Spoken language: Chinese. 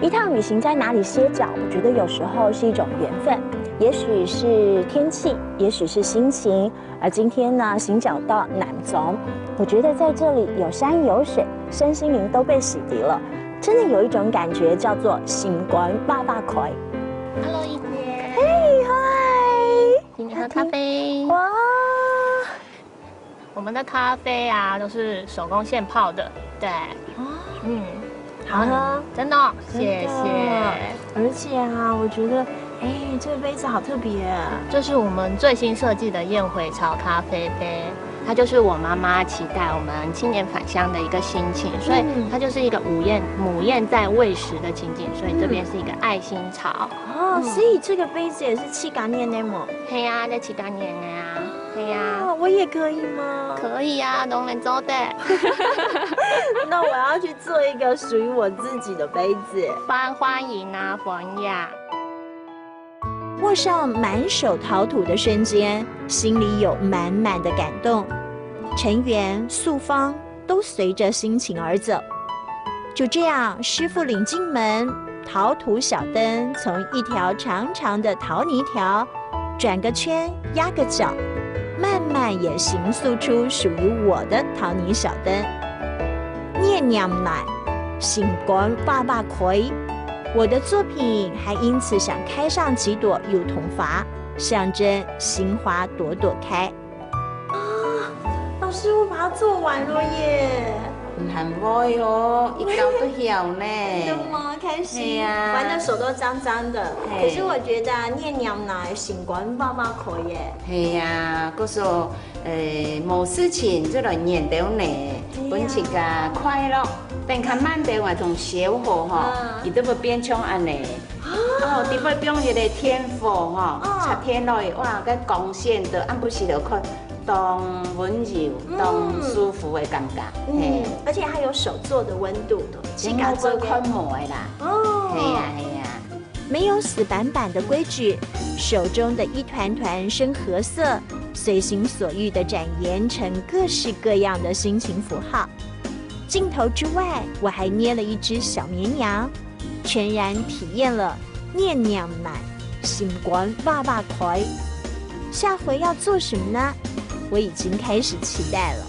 一趟旅行在哪里歇脚，我觉得有时候是一种缘分，也许是天气，也许是心情。而今天呢，行脚到南总，我觉得在这里有山有水，身心灵都被洗涤了，真的有一种感觉叫做心肝爸爸快。Hello， 一姐。嘿，嗨！请你喝咖啡。哇，我们的咖啡啊，都是手工现泡的。对。好喝，真的，谢谢。而且啊，我觉得，这个杯子好特别。这是我们最新设计的燕回巢咖啡杯，它就是我妈妈期待我们青年返乡的一个心情，所以它就是一个母燕在喂食的情景，所以这边是一个爱心巢。哦，所以这个杯子也是气嘎念的吗？嘿呀，在气嘎念的呀。对呀，我也可以吗？可以啊，都能做的。那我要去做一个属于我自己的杯子。欢迎啊，冯雅。握上满手陶土的瞬间，心里有满满的感动。成员、素芳都随着心情而走。就这样，师傅领进门，陶土小灯从一条长长的陶泥条转个圈，压个角。慢慢也形塑出属于我的陶泥小灯。念娘奶，心肝爸爸葵。我的作品还因此想开上几朵幼童伐，象征新花朵朵开。老师，我把它做完了耶！很会哦，一搞都晓呢。真的吗？开心。啊，玩的手都脏脏的。可是我觉得念娘奶心肝爸爸可以耶。系呀，嗰说冇事情就来念到呢，本起个快乐，等看慢点话从小火哈，伊都要变成安尼。哦，伫要变一个天火哈，插天落去哇，个光线的按不时就看。当温柔、当舒服的感觉，而且还有手做的温度的，自家做看模的啦。哦，系呀。没有死板板的规矩，手中的一团团深褐色，随心所欲地展延成各式各样的心情符号。镜头之外，我还捏了一只小绵羊，全然体验了念娘奶、心肝爸爸快。下回要做什么呢？我已经开始期待了。